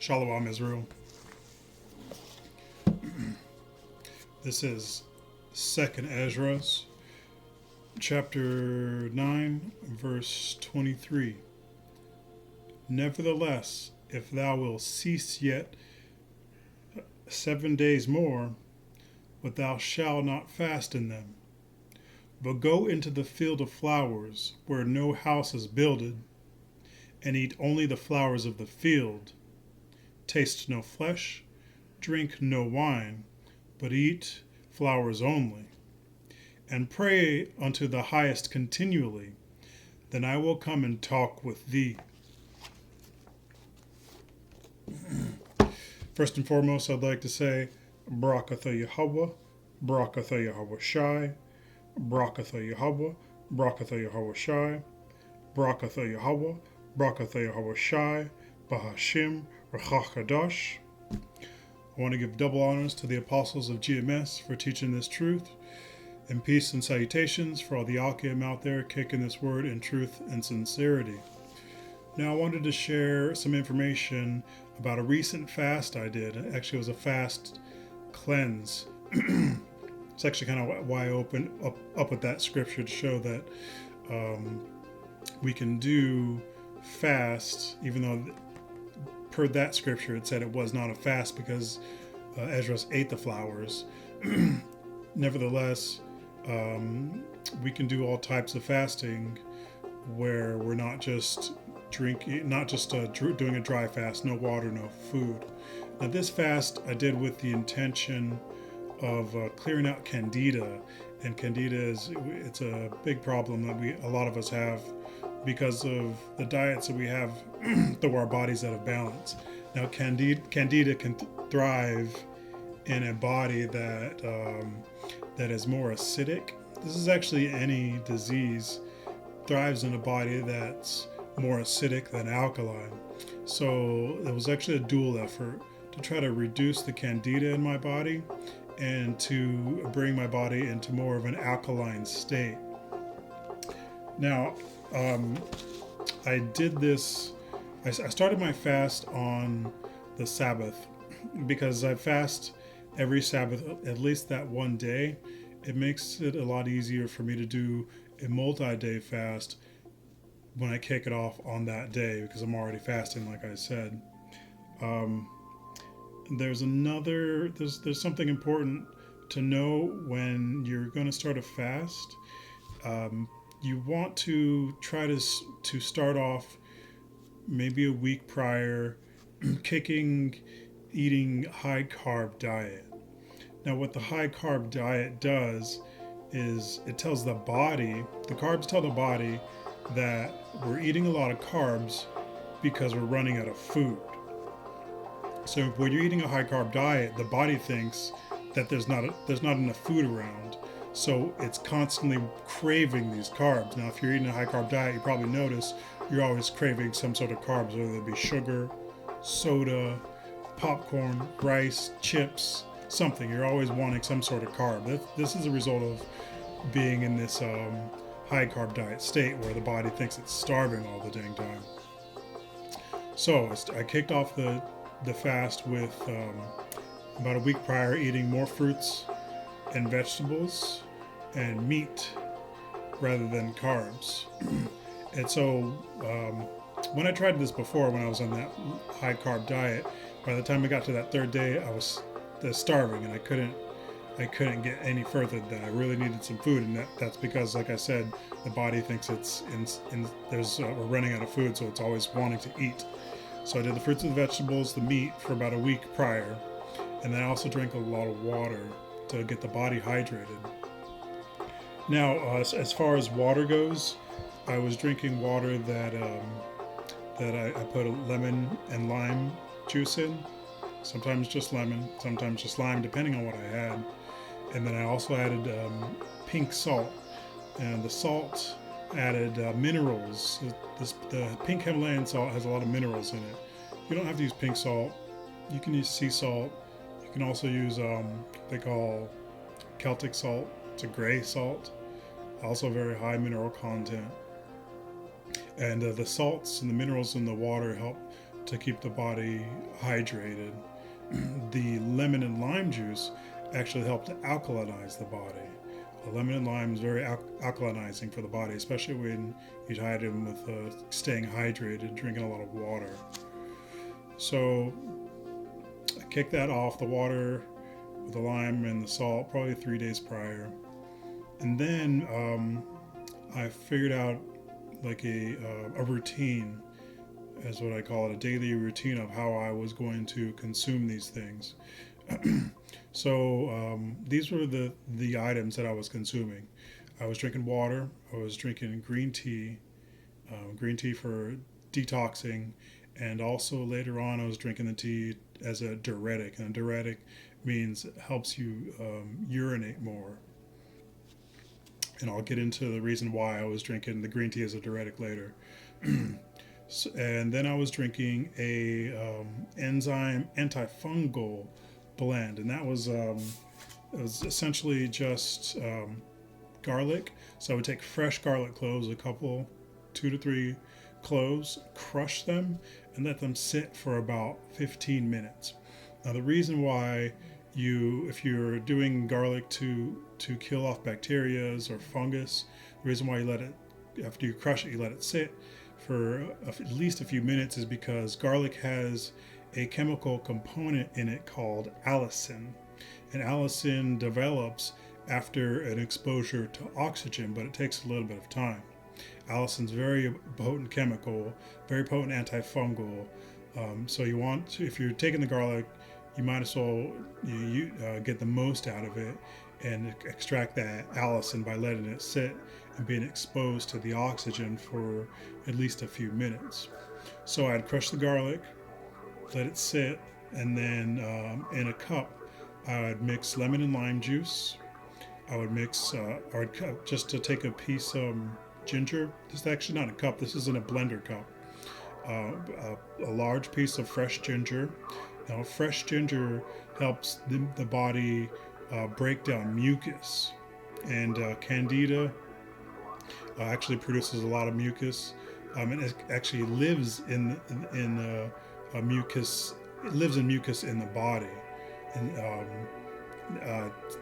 Shalom Israel. This is 2nd Ezra, chapter 9, verse 23. Nevertheless, if thou wilt cease yet 7 days more, but thou shalt not fast in them, but go into the field of flowers, where no house is builded, and eat only the flowers of the field. Taste no flesh, drink no wine, but eat flowers only, and pray unto the highest continually. Then I will come and talk with thee. First and foremost, I'd like to say, Barakatha Yahweh, Barakatha Yahweh Shai, Barakatha Yahweh, Barakatha Yahweh Shai, Barakatha Yahweh, Barakatha Yahweh Shai, Bahashim, Rachach Kadosh. I want to give double honors to the apostles of GMS for teaching this truth, and peace and salutations for all the Alkim out there kicking this word in truth and sincerity. Now I wanted to share some information about a recent fast I did. Actually, it was a fast cleanse. It's actually kind of why I opened up with that scripture to show that we can do fast, even though per that scripture it said it was not a fast because Ezra ate the flowers. Nevertheless, we can do all types of fasting where we're not just drinking, not just doing a dry fast, no water, no food. Now this fast I did with the intention of clearing out Candida, and Candida it's a big problem that a lot of us have because of the diets that we have through our bodies out of balance. Now Candida can thrive in a body that is more acidic. This is actually any disease thrives in a body that's more acidic than alkaline. So it was actually a dual effort to try to reduce the Candida in my body and to bring my body into more of an alkaline state. Now, I did this, I started my fast on the Sabbath because I fast every Sabbath, at least that one day. It makes it a lot easier for me to do a multi-day fast when I kick it off on that day because I'm already fasting, like I said. There's something important to know when you're going to start a fast. You want to try to start off maybe a week prior, eating high carb diet. Now what the high carb diet does is it tells the carbs tell the body that we're eating a lot of carbs because we're running out of food. So when you're eating a high carb diet, the body thinks that there's not enough food around. So it's constantly craving these carbs. Now, if you're eating a high carb diet, you probably notice you're always craving some sort of carbs, whether it be sugar, soda, popcorn, rice, chips, something. You're always wanting some sort of carb. This is a result of being in this high carb diet state where the body thinks it's starving all the dang time. So I kicked off the fast with about a week prior eating more fruits and vegetables and meat rather than carbs. And so when I tried this before, when I was on that high carb diet, by the time I got to that third day, I was starving and I couldn't get any further than I really needed some food, and that's because, like I said, the body thinks we're running out of food, so it's always wanting to eat. So I did the fruits and the vegetables, the meat for about a week prior, and then I also drank a lot of water to get the body hydrated. Now, as far as water goes, I was drinking water that I put a lemon and lime juice in. Sometimes just lemon, sometimes just lime, depending on what I had. And then I also added pink salt, and the salt added minerals. The pink Himalayan salt has a lot of minerals in it. You don't have to use pink salt. You can use sea salt. You can also use they call Celtic salt. It's a gray salt, also very high mineral content. And the salts and the minerals in the water help to keep the body hydrated. The lemon and lime juice actually help to alkalinize the body. Lemon and lime is very alkalinizing for the body, especially when you hydrate them with staying hydrated, drinking a lot of water. So I kicked that off, the water with the lime and the salt, probably 3 days prior. And then I figured out like a routine, as what I call it, a daily routine of how I was going to consume these things. So these were the items that I was consuming. I was drinking water. I was drinking green tea for detoxing, and also later on I was drinking the tea as a diuretic. And a diuretic means it helps you urinate more. And I'll get into the reason why I was drinking the green tea as a diuretic later. So, and then I was drinking a enzyme antifungal blend, and that was it was essentially just garlic. So I would take fresh garlic cloves, a couple, 2 to 3 cloves, crush them, and let them sit for about 15 minutes. Now the reason why if you're doing garlic to kill off bacterias or fungus, the reason why you let it, after you crush it, you let it sit for at least a few minutes is because garlic has a chemical component in it called allicin. And allicin develops after an exposure to oxygen, but it takes a little bit of time. Allicin's very potent chemical, very potent antifungal. So you want to, if you're taking the garlic, you might as well get the most out of it and extract that allicin by letting it sit and being exposed to the oxygen for at least a few minutes. So I'd crush the garlic, let it sit, and then in a cup, I would mix lemon and lime juice. I would mix, just to take a piece of ginger. This is actually not a cup, this is in a blender cup. A large piece of fresh ginger. Now, fresh ginger helps the body break down mucus. And Candida actually produces a lot of mucus. And it actually lives in mucus. It lives in mucus in the body, and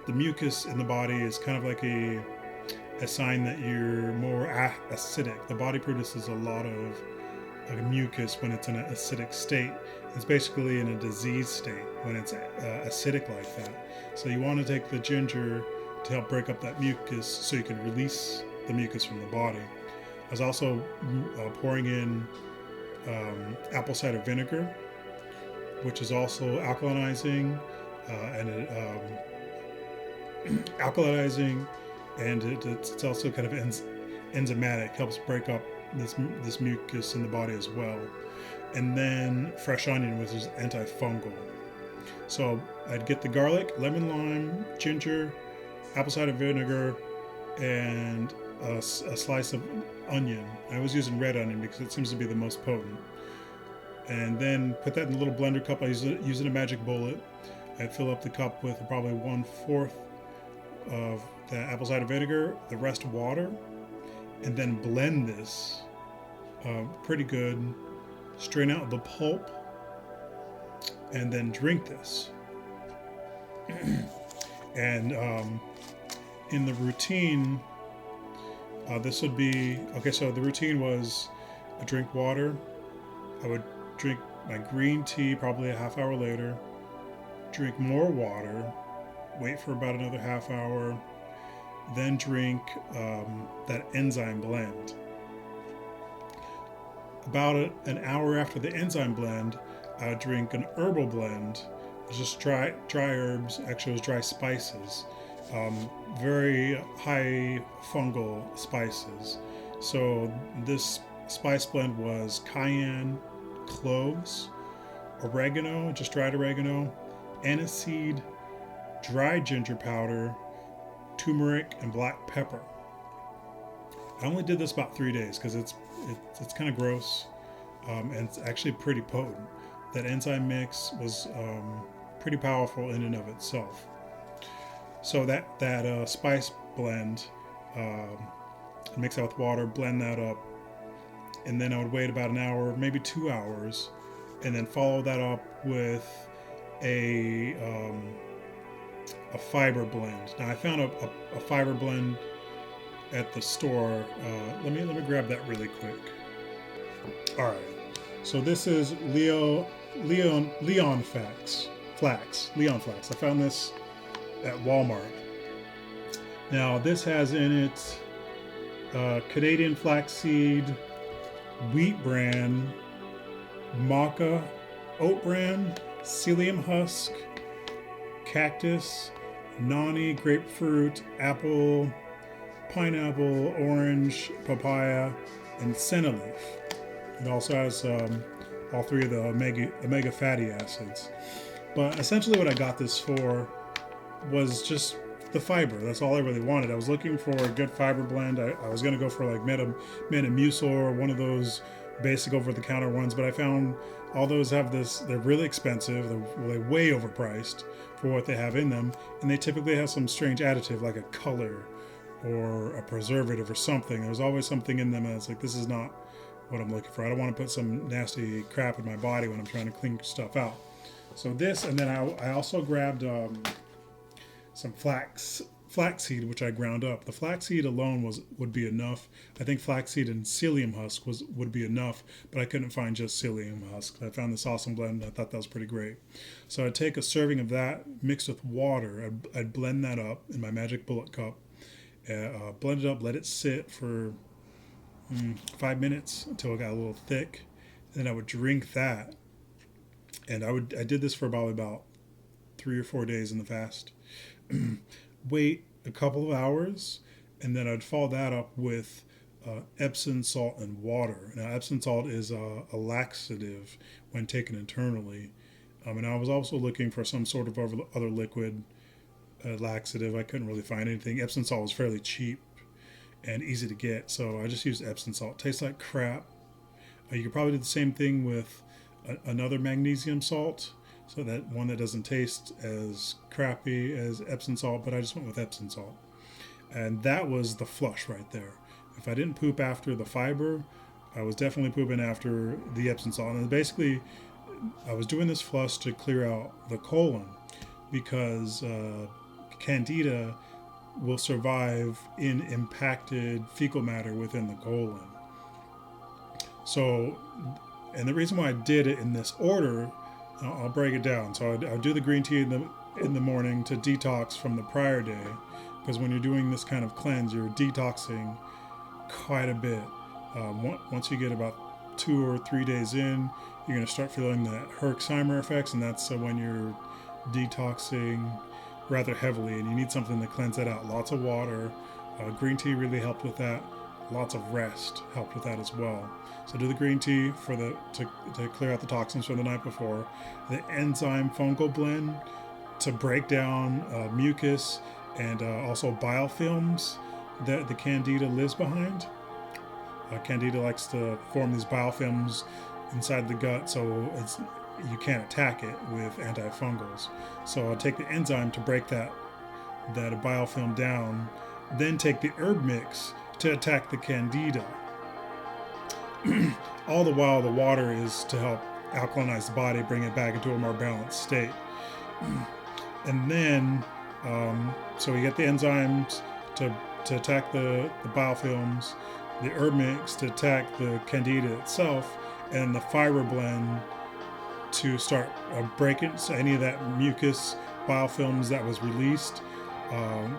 the mucus in the body is kind of like a sign that you're more acidic. The body produces a lot of mucus when it's in an acidic state. It's basically in a disease state when it's acidic like that. So you want to take the ginger to help break up that mucus so you can release the mucus from the body. I was also pouring in apple cider vinegar, which is also alkalizing, and it's also kind of enzymatic, helps break up this mucus in the body as well. And then fresh onion, which is antifungal. So I'd get the garlic, lemon, lime, ginger, apple cider vinegar, and a slice of onion. I was using red onion because it seems to be the most potent. And then put that in a little blender cup. I using a magic bullet. I'd fill up the cup with probably 1/4 of the apple cider vinegar, the rest water, and then blend this pretty good. Strain out the pulp, and then drink this. And in the routine, this would be okay. So the routine was I drink water. I would drink my green tea probably a half hour later. Drink more water. Wait for about another half hour. Then drink that enzyme blend. About an hour after the enzyme blend, I would drink an herbal blend. Just dry herbs. Actually, it was dry spices. Very high fungal spices. So this spice blend was cayenne, cloves, oregano, just dried oregano, aniseed, dried ginger powder, turmeric, and black pepper. I only did this about 3 days because it's kind of gross, and it's actually pretty potent. That enzyme mix was pretty powerful in and of itself. So that spice blend, mix that with water, blend that up, and then I would wait about an hour, maybe 2 hours, and then follow that up with a fiber blend. Now I found a fiber blend at the store. Let me grab that really quick. All right. So this is Leon Leon flax. I found this at Walmart. Now this has in it Canadian flaxseed, wheat bran, maca, oat bran, psyllium husk, cactus, noni, grapefruit, apple, pineapple, orange, papaya, and senna leaf. It also has all three of the omega fatty acids. But essentially what I got this for was just the fiber. That's all I really wanted. I was looking for a good fiber blend. I was going to go for like Metamucil or one of those basic over-the-counter ones, but I found all those have this, they're really expensive, they're way overpriced for what they have in them, and they typically have some strange additive like a color or a preservative or something. There's always something in them and it's like, this is not what I'm looking for. I don't want to put some nasty crap in my body when I'm trying to clean stuff out. So this, and then I also grabbed some flaxseed, which I ground up. The flaxseed alone would be enough. I think flaxseed and psyllium husk would be enough, but I couldn't find just psyllium husk. I found this awesome blend. I thought that was pretty great. So I'd take a serving of that mixed with water. I'd blend that up in my magic bullet cup. Blend it up, let it sit for 5 minutes until it got a little thick. Then I would drink that. And I did this for probably about 3 or 4 days in the fast. Wait a couple of hours, and then I'd follow that up with Epsom salt and water. Now, Epsom salt is a laxative when taken internally. And I was also looking for some sort of other liquid laxative. I couldn't really find anything. Epsom salt was fairly cheap and easy to get, so I just used Epsom salt. Tastes like crap. You could probably do the same thing with another magnesium salt, so that one that doesn't taste as crappy as Epsom salt, but I just went with Epsom salt. And that was the flush right there. If I didn't poop after the fiber, I was definitely pooping after the Epsom salt. And basically, I was doing this flush to clear out the colon because Candida will survive in impacted fecal matter within the colon. So, and the reason why I did it in this order, I'll break it down. So I'll do the green tea in the morning to detox from the prior day, because when you're doing this kind of cleanse, you're detoxing quite a bit. Once you get about 2 or 3 days in, you're going to start feeling the Herxheimer effects, and that's when you're detoxing rather heavily, and you need something to cleanse that out. Lots of water. Green tea really helped with that. Lots of rest helped with that as well. So do the green tea to clear out the toxins from the night before. The enzyme fungal blend to break down mucus and also biofilms that the Candida lives behind. Candida likes to form these biofilms inside the gut, so you can't attack it with antifungals. So I'll take the enzyme to break that biofilm down, then take the herb mix to attack the Candida. All the while, the water is to help alkalinize the body, bring it back into a more balanced state. And then, so we get the enzymes to attack the biofilms, the herb mix to attack the Candida itself, and the fiber blend to start breaking any of that mucus biofilms that was released.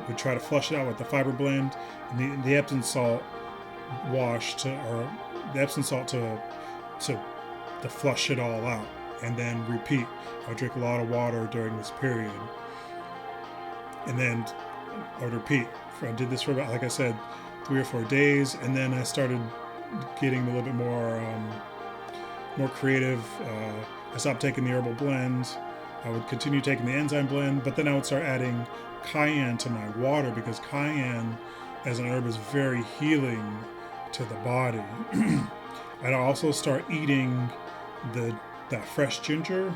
We try to flush it out with the fiber blend and the Epsom salt wash the Epsom salt to flush it all out, and then repeat. I would drink a lot of water during this period, and then I would repeat. I did this for about, like I said, 3 or 4 days, and then I started getting a little bit more creative. I stopped taking the herbal blend. I would continue taking the enzyme blend, but then I would start adding cayenne to my water, because cayenne as an herb is very healing to the body. I'd also start eating that fresh ginger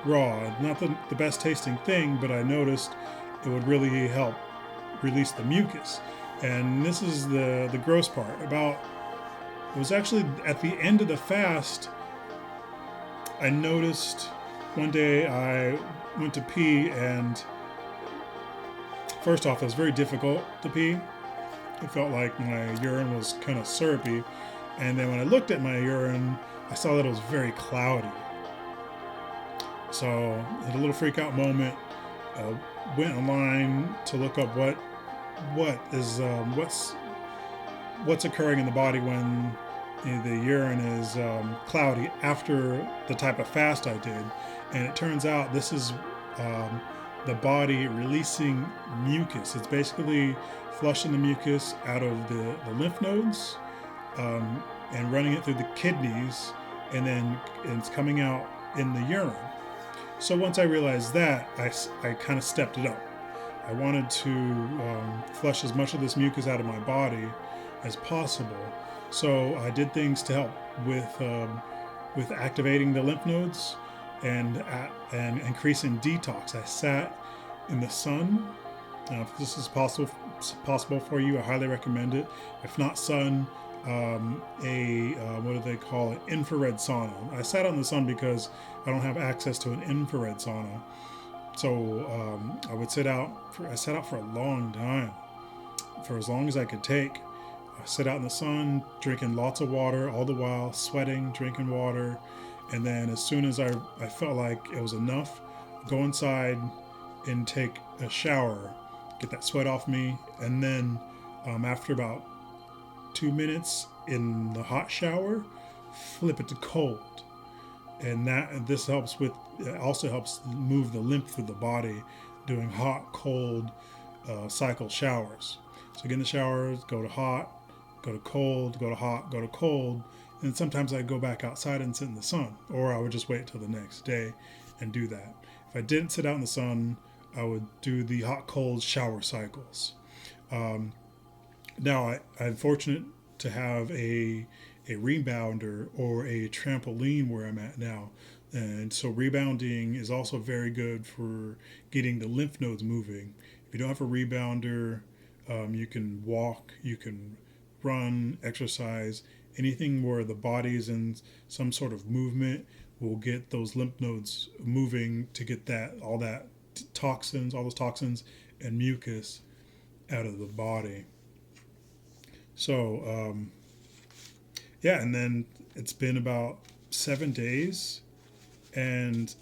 raw. Not the best tasting thing, but I noticed it would really help release the mucus. And this is the gross part. It was actually at the end of the fast, I noticed one day I went to pee, and first off, it was very difficult to pee. It felt like my urine was kind of syrupy. And then when I looked at my urine, I saw that it was very cloudy. So I had a little freak out moment. Went online to look up what is what's occurring in the body when the urine is cloudy after the type of fast I did, and it turns out this is the body releasing mucus. It's basically flushing the mucus out of the lymph nodes and running it through the kidneys, and then it's coming out in the urine. So once I realized that, I kind of stepped it up. I wanted to flush as much of this mucus out of my body as possible. So I did things to help with activating the lymph nodes and increasing detox. I sat in the sun. If this is possible for you, I highly recommend it. If not sun, what do they call it? Infrared sauna. I sat out in the sun because I don't have access to an infrared sauna. So I sat out for a long time, for as long as I could take. I sit out in the sun, drinking lots of water, all the while sweating, drinking water. And then as soon as I felt like it was enough, go inside and take a shower, get that sweat off me. And then after about 2 minutes in the hot shower, flip it to cold. And this helps with, it also helps move the lymph through the body, doing hot, cold cycle showers. So get in the shower, go to hot, go to cold, go to hot, go to cold. And sometimes I'd go back outside and sit in the sun, or I would just wait till the next day and do that. If I didn't sit out in the sun, I would do the hot, cold shower cycles. Now, I'm fortunate to have a rebounder or a trampoline where I'm at now. And so rebounding is also very good for getting the lymph nodes moving. If you don't have a rebounder, you can walk, you can run, exercise, anything where the body's in some sort of movement will get those lymph nodes moving to get all those toxins and mucus out of the body. So, yeah, and then it's been about 7 days, and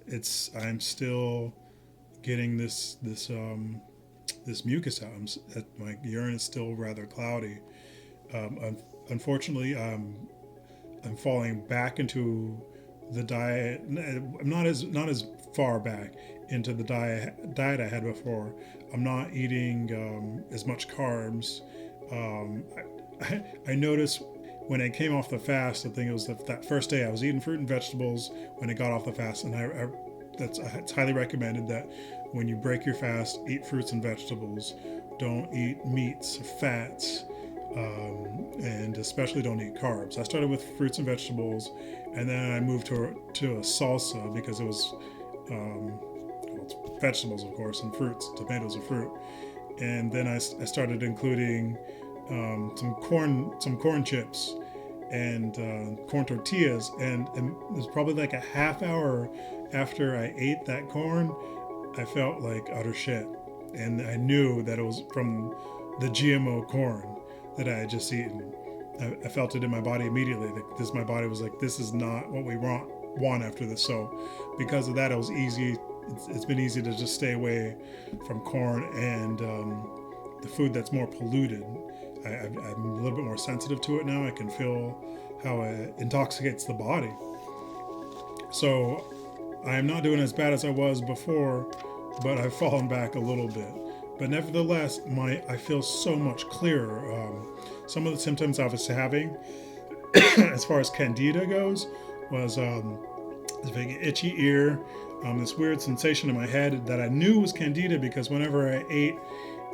I'm still getting this mucus out. My urine is still rather cloudy. Unfortunately, I'm falling back into the diet. I'm not as far back into the diet I had before. I'm not eating as much carbs. I noticed when I came off the fast, I think it was that first day I was eating fruit and vegetables when I got off the fast, and it's highly recommended that when you break your fast, eat fruits and vegetables. Don't eat meats, fats, and especially don't eat carbs. I started with fruits and vegetables, and then I moved to a salsa because it was it's vegetables, of course, and fruits. Tomatoes are fruit. And then I started including some corn chips and corn tortillas, and it was probably like a half hour after I ate that corn, I felt like utter shit, and I knew that it was from the GMO corn that I had just eaten. I felt it in my body immediately. My body was like, this is not what we want after this. So because of that, it was easy. It's been easy to just stay away from corn and the food that's more polluted. I'm a little bit more sensitive to it now. I can feel how it intoxicates the body. So I'm not doing as bad as I was before, but I've fallen back a little bit. But nevertheless, I feel so much clearer. Some of the symptoms I was having, as far as Candida goes, was this big itchy ear, this weird sensation in my head that I knew was Candida because whenever I ate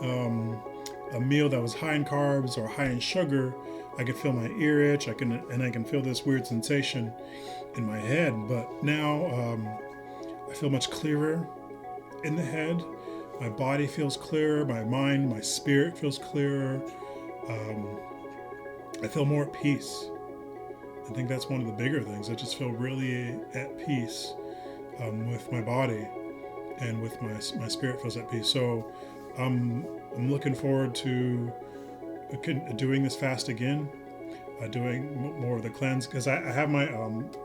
a meal that was high in carbs or high in sugar, I could feel my ear itch. I can feel this weird sensation in my head. But now I feel much clearer in the head. My body feels clearer. My mind, my spirit feels clearer. I feel more at peace. I think that's one of the bigger things. I just feel really at peace with my body, and with my spirit feels at peace. So I'm looking forward to doing this fast again, doing more of the cleanse, because I have my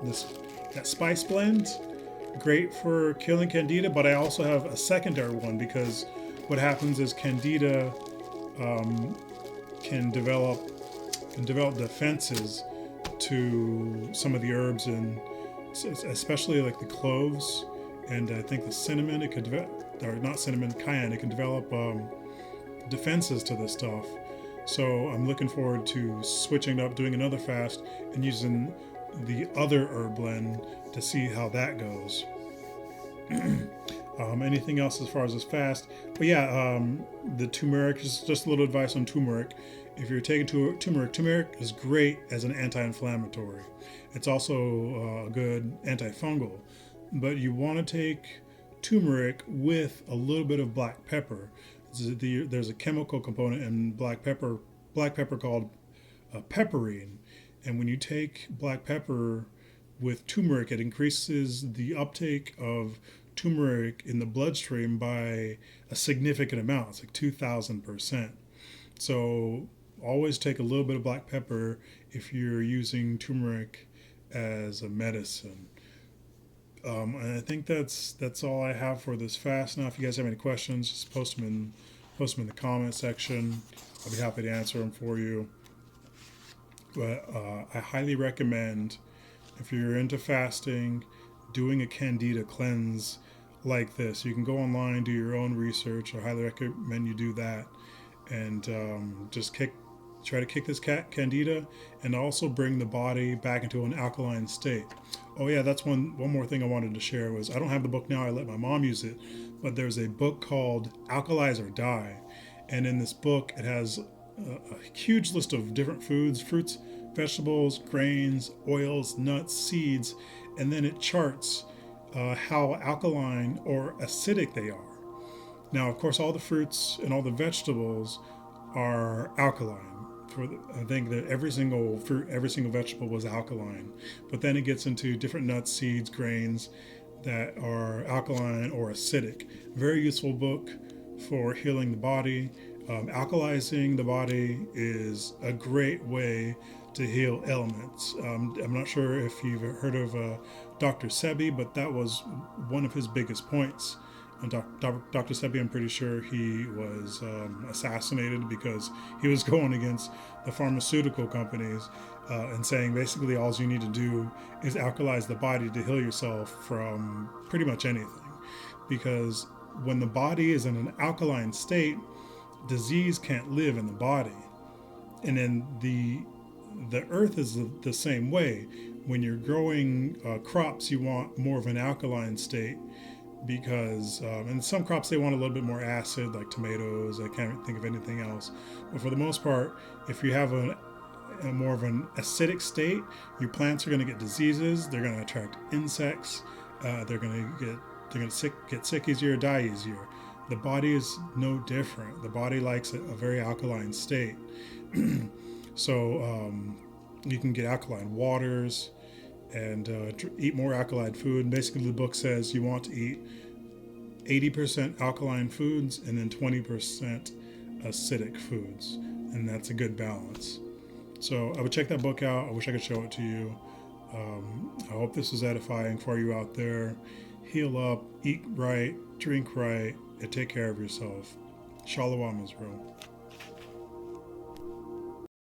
this that spice blend, great for killing Candida, but I also have a secondary one because what happens is Candida um, can develop defenses to some of the herbs, and especially like the cloves, and I think the cinnamon. It could develop, or not cinnamon, cayenne. It can develop defenses to this stuff. So I'm looking forward to switching up, doing another fast, and using the other herb blend to see how that goes. Anything else as far as this fast? But yeah, the turmeric, just a little advice on turmeric. If you're taking turmeric is great as an anti-inflammatory. It's also a good antifungal. But you want to take turmeric with a little bit of black pepper. There's a chemical component in black pepper called pepperine, and when you take black pepper with turmeric, it increases the uptake of turmeric in the bloodstream by a significant amount. It's like 2,000%. So always take a little bit of black pepper if you're using turmeric as a medicine. And I think that's all I have for this fast. Now, if you guys have any questions, just post them in the comment section. I'll be happy to answer them for you. But I highly recommend, if you're into fasting, doing a Candida cleanse like this. You can go online, do your own research. I highly recommend you do that, and try to kick this Candida, and also bring the body back into an alkaline state. Oh yeah, that's one more thing I wanted to share was, I don't have the book now, I let my mom use it, but there's a book called Alkalize or Die. And in this book, it has a huge list of different foods, fruits, vegetables, grains, oils, nuts, seeds, and then it charts how alkaline or acidic they are. Now, of course, all the fruits and all the vegetables are alkaline. I think that every single fruit, every single vegetable was alkaline. But then it gets into different nuts, seeds, grains that are alkaline or acidic. Very useful book for healing the body. Alkalizing the body is a great way to heal ailments. I'm not sure if you've heard of Dr. Sebi, but that was one of his biggest points. And Dr. Sebi, I'm pretty sure he was assassinated because he was going against the pharmaceutical companies and saying basically all you need to do is alkalize the body to heal yourself from pretty much anything. Because when the body is in an alkaline state, disease can't live in the body. And then the earth is the same way. When you're growing crops, you want more of an alkaline state, because and some crops, they want a little bit more acid, like tomatoes. I can't think of anything else, but for the most part, if you have a more of an acidic state, your plants are going to get diseases. They're going to attract insects. They're going to get sick easier, die easier. The body is no different. The body likes a very alkaline state. So you can get alkaline waters and eat more alkaline food. And basically, the book says you want to eat 80% alkaline foods and then 20% acidic foods, and that's a good balance. So I would check that book out. I wish I could show it to you. I hope this is edifying for you out there. Heal up, eat right, drink right, and take care of yourself. Shalom, Israel.